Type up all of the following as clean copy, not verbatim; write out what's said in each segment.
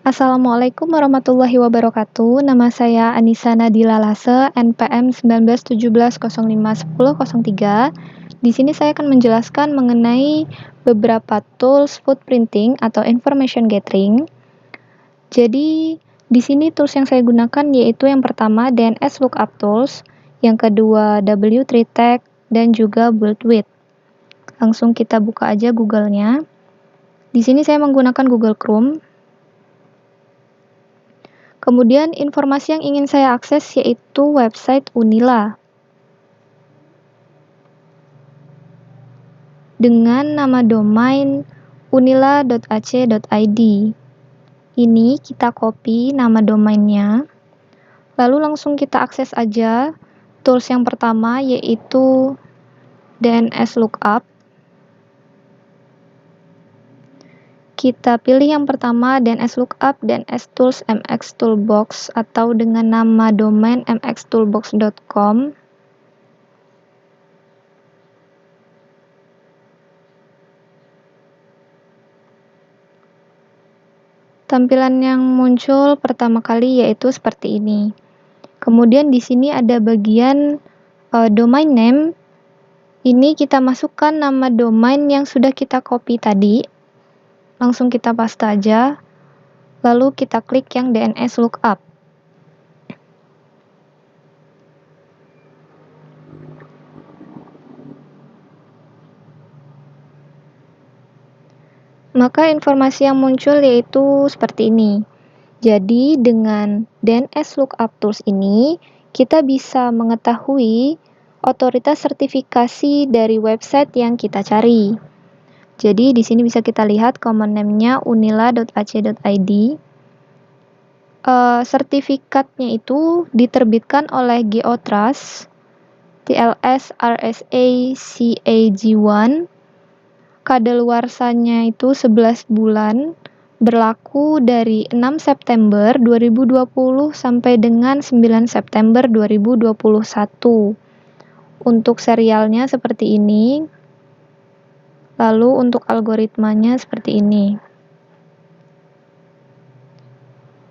Assalamualaikum warahmatullahi wabarakatuh. Nama saya Anissa Nadila Lase, NPM 1917051003. Di sini saya akan menjelaskan mengenai beberapa tools footprinting atau information gathering. Jadi, di sini tools yang saya gunakan yaitu yang pertama DNS Lookup Tools, yang kedua W3 Tag, dan juga Buildwidth. Langsung kita buka aja Google-nya. Di sini saya menggunakan Google Chrome. Kemudian informasi yang ingin saya akses yaitu website Unila dengan nama domain unila.ac.id. Ini kita copy nama domainnya, lalu langsung kita akses aja tools yang pertama yaitu DNS Lookup. Kita pilih yang pertama DNS Lookup DNS Tools MX Toolbox atau dengan nama domain mxtoolbox.com. Tampilan yang muncul pertama kali yaitu seperti ini. Kemudian di sini ada bagian domain name. Ini kita masukkan nama domain yang sudah kita copy tadi. Langsung kita paste aja. Lalu kita klik yang DNS Lookup. Maka informasi yang muncul yaitu seperti ini. Jadi dengan DNS Lookup Tools ini, kita bisa mengetahui otoritas sertifikasi dari website yang kita cari. Jadi di sini bisa kita lihat common name-nya unila.ac.id. Sertifikatnya itu diterbitkan oleh Geotrust TLS RSA CAG1. Kadaluarsanya itu 11 bulan, berlaku dari 6 September 2020 sampai dengan 9 September 2021. Untuk serialnya seperti ini. Lalu untuk algoritmanya seperti ini.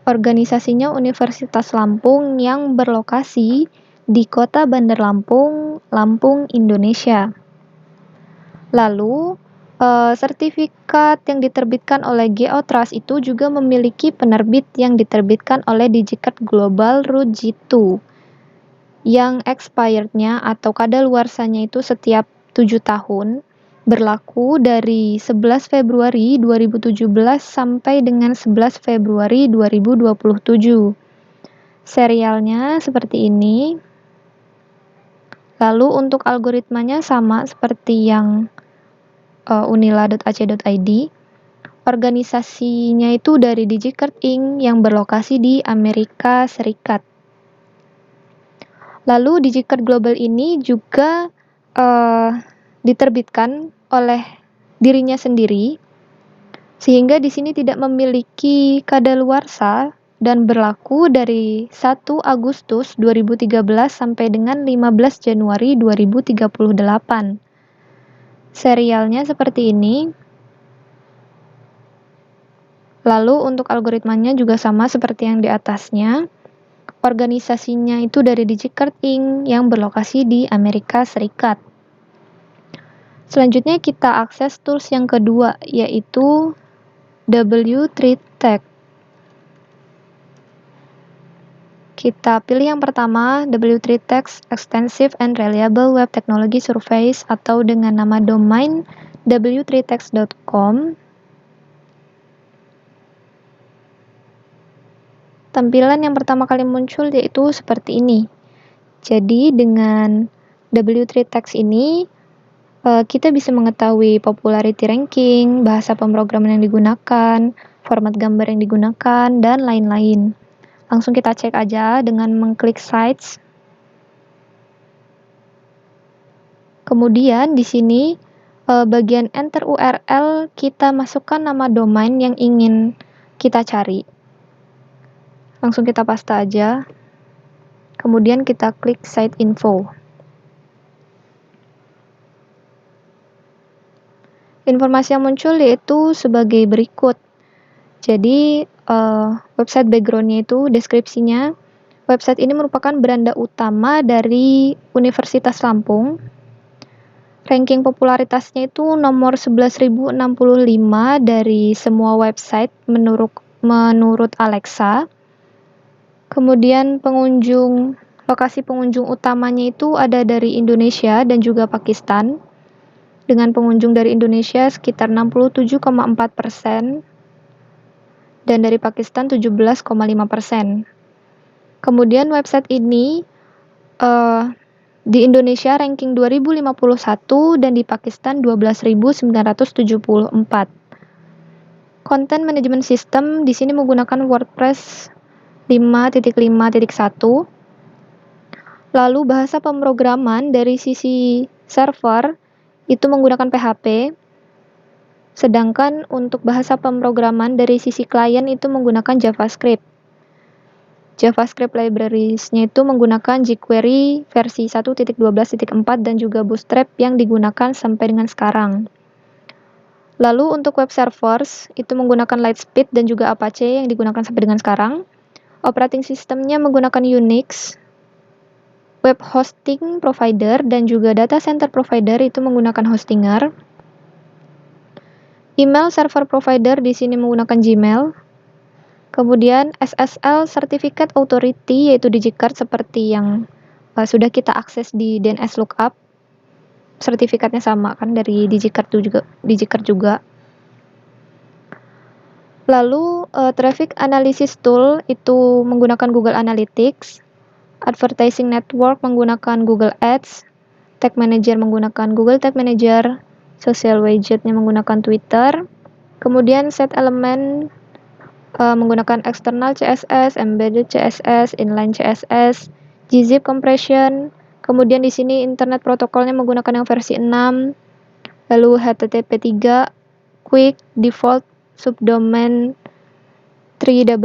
Organisasinya Universitas Lampung yang berlokasi di Kota Bandar Lampung, Lampung, Indonesia. Lalu, sertifikat yang diterbitkan oleh Geotrust itu juga memiliki penerbit yang diterbitkan oleh Digicert Global Root G2 yang expired-nya atau kadaluarsanya itu setiap 7 tahun, berlaku dari 11 Februari 2017 sampai dengan 11 Februari 2027. Serialnya seperti ini. Lalu untuk algoritmanya sama seperti yang unila.ac.id. Organisasinya itu dari Digicert Inc. yang berlokasi di Amerika Serikat. Lalu Digicert Global ini juga diterbitkan oleh dirinya sendiri, sehingga di sini tidak memiliki kadaluarsa dan berlaku dari 1 Agustus 2013 sampai dengan 15 Januari 2038. Serialnya seperti ini. Lalu untuk algoritmanya juga sama seperti yang di atasnya. Organisasinya itu dari Digicert Inc. yang berlokasi di Amerika Serikat. Selanjutnya kita akses tools yang kedua yaitu W3 Tag. Kita pilih yang pertama W3 Tag Extensive and Reliable Web Technology Surveys atau dengan nama domain w3tags.com. Tampilan yang pertama kali muncul yaitu seperti ini. Jadi dengan W3 Tags ini kita bisa mengetahui popularity ranking, bahasa pemrograman yang digunakan, format gambar yang digunakan, dan lain-lain. Langsung kita cek aja dengan mengklik sites. Kemudian di sini bagian enter URL kita masukkan nama domain yang ingin kita cari. Langsung kita paste aja. Kemudian kita klik site info. Informasi yang muncul yaitu sebagai berikut. Jadi, website background-nya itu deskripsinya, website ini merupakan beranda utama dari Universitas Lampung. Ranking popularitasnya itu nomor 11.065 dari semua website menurut Alexa. Kemudian lokasi pengunjung utamanya itu ada dari Indonesia dan juga Pakistan, dengan pengunjung dari Indonesia sekitar 67,4%, dan dari Pakistan 17,5%. Kemudian website ini di Indonesia ranking 2051 dan di Pakistan 12.974. Konten manajemen sistem di sini menggunakan WordPress 5.5.1. Lalu bahasa pemrograman dari sisi server itu menggunakan PHP. Sedangkan untuk bahasa pemrograman dari sisi klien itu menggunakan JavaScript. JavaScript libraries-nya itu menggunakan jQuery versi 1.12.4 dan juga Bootstrap yang digunakan sampai dengan sekarang. Lalu untuk web servers itu menggunakan Lightspeed dan juga Apache yang digunakan sampai dengan sekarang. Operating systemnya menggunakan Unix. Web hosting provider dan juga data center provider itu menggunakan Hostinger. Email server provider di sini menggunakan Gmail. Kemudian SSL Certificate Authority yaitu DigiCert seperti yang sudah kita akses di DNS Lookup. Sertifikatnya sama kan dari DigiCert juga. Lalu Traffic Analysis Tool itu menggunakan Google Analytics. Advertising Network menggunakan Google Ads. Tag Manager menggunakan Google Tag Manager. Social Widget-nya menggunakan Twitter. Kemudian Set Element menggunakan External CSS, Embedded CSS, Inline CSS, gzip compression. Kemudian di sini Internet protokolnya menggunakan yang versi 6. Lalu HTTP 3, Quick, Default, Subdomain 3W,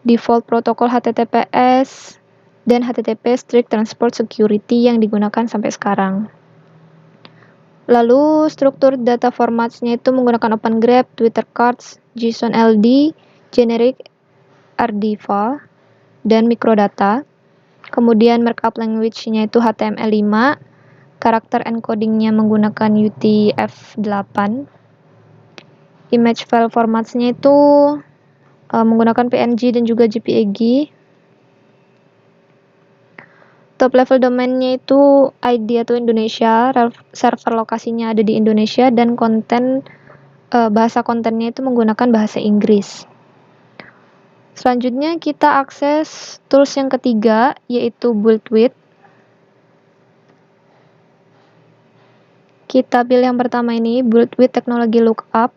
Default Protocol HTTPS, dan HTTP Strict Transport Security yang digunakan sampai sekarang. Lalu struktur data formats-nya itu menggunakan Open Graph, Twitter Cards, JSON LD, Generic RDFA, dan Microdata. Kemudian markup language-nya itu HTML5, karakter encoding-nya menggunakan UTF-8. Image file formats-nya itu menggunakan PNG dan juga JPEG. Top level domain-nya itu ID atau Indonesia, server lokasinya ada di Indonesia, dan bahasa kontennya itu menggunakan bahasa Inggris. Selanjutnya kita akses tools yang ketiga, yaitu Buildwidth. Kita pilih yang pertama ini, Buildwidth Teknologi Lookup,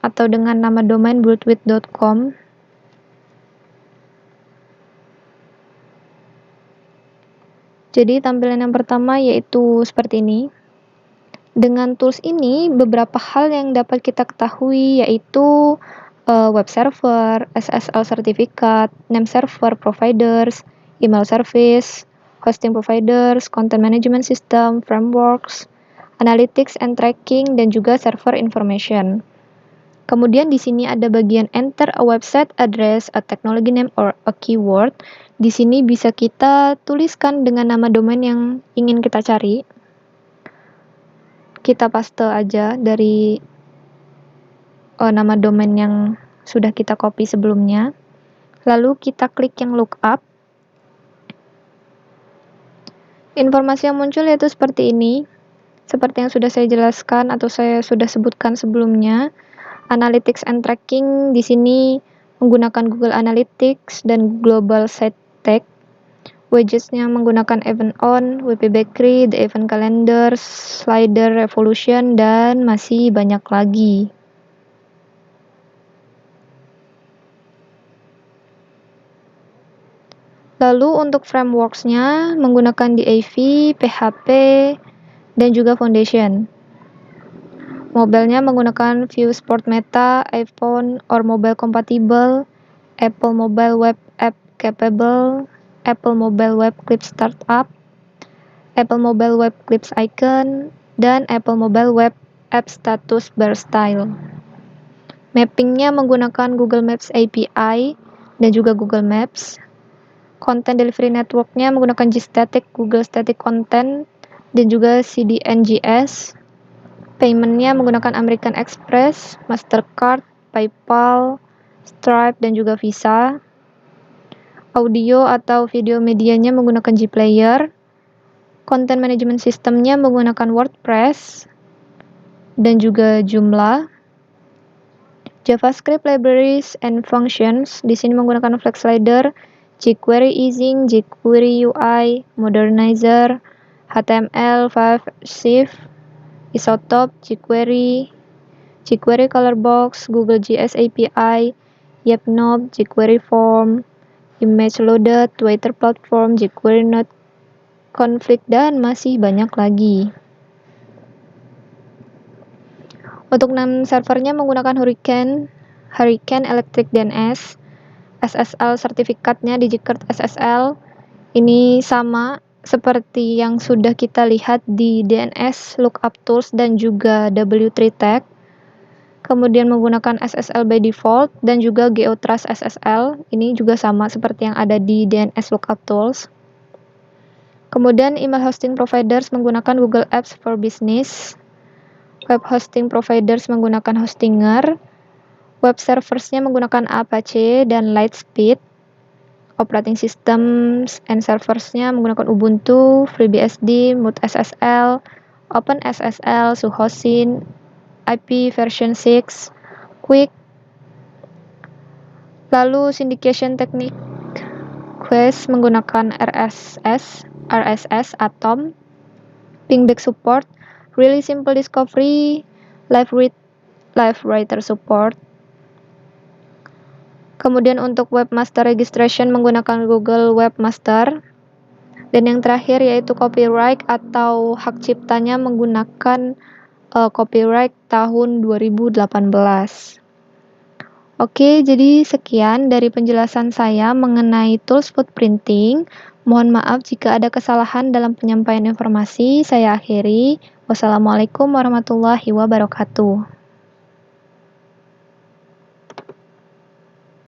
atau dengan nama domain buildwidth.com. Jadi tampilan yang pertama yaitu seperti ini. Dengan tools ini, beberapa hal yang dapat kita ketahui yaitu web server, SSL sertifikat, name server providers, email service, hosting providers, content management system, frameworks, analytics and tracking, dan juga server information. Kemudian di sini ada bagian enter a website address, a technology name, or a keyword. Di sini bisa kita tuliskan dengan nama domain yang ingin kita cari. Kita paste aja dari nama domain yang sudah kita copy sebelumnya. Lalu kita klik yang lookup. Informasi yang muncul yaitu seperti ini. Seperti yang sudah saya jelaskan atau saya sudah sebutkan sebelumnya. Analytics and tracking di sini menggunakan Google Analytics dan Global Site Tag. Widgets-nya menggunakan Event On, WP Bakery, The Event Calendar, Slider Revolution, dan masih banyak lagi. Lalu untuk frameworks-nya menggunakan DAV, PHP, dan juga Foundation. Mobilenya menggunakan Vue Sport Meta, iPhone or mobile compatible, Apple Mobile Web App Capable, Apple Mobile Web Clips Startup, Apple Mobile Web Clips Icon, dan Apple Mobile Web App Status Bar Style. Mappingnya menggunakan Google Maps API dan juga Google Maps. Content Delivery Network-nya menggunakan GStatic, Google Static Content, dan juga CDNGS. Payment-nya menggunakan American Express, Mastercard, PayPal, Stripe, dan juga Visa. Audio atau video medianya menggunakan Gplayer. Content Management System-nya menggunakan WordPress dan juga Joomla. JavaScript Libraries and Functions di sini menggunakan FlexSlider, jQuery Easing, jQuery UI, Modernizer, HTML5, Shift, Isotope, jQuery, jQuery Colorbox, Google JS API, YepNob, jQuery Form, Image Loaded, Twitter Platform, jQuery Node Config, dan masih banyak lagi. Untuk NAM servernya menggunakan Hurricane Electric DNS. SSL sertifikatnya DigiCert SSL. Ini sama seperti yang sudah kita lihat di DNS Lookup Tools dan juga W3 Tag. Kemudian menggunakan SSL by default dan juga GeoTrust SSL. Ini juga sama seperti yang ada di DNS Lookup Tools. Kemudian email hosting providers menggunakan Google Apps for Business. Web hosting providers menggunakan Hostinger. Web serversnya menggunakan Apache dan Lightspeed. Operating systems and serversnya menggunakan Ubuntu, FreeBSD, MoodSSL, OpenSSL, Suhosin, IP version 6, Quick. Lalu syndication technique Quest menggunakan RSS, Atom, Pingback support, Really Simple Discovery, Live Writer support. Kemudian untuk webmaster registration menggunakan Google Webmaster. Dan yang terakhir yaitu copyright atau hak ciptanya menggunakan copyright tahun 2018. Oke, jadi sekian dari penjelasan saya mengenai tools footprinting. Mohon maaf jika ada kesalahan dalam penyampaian informasi. Saya akhiri. Wassalamualaikum warahmatullahi wabarakatuh.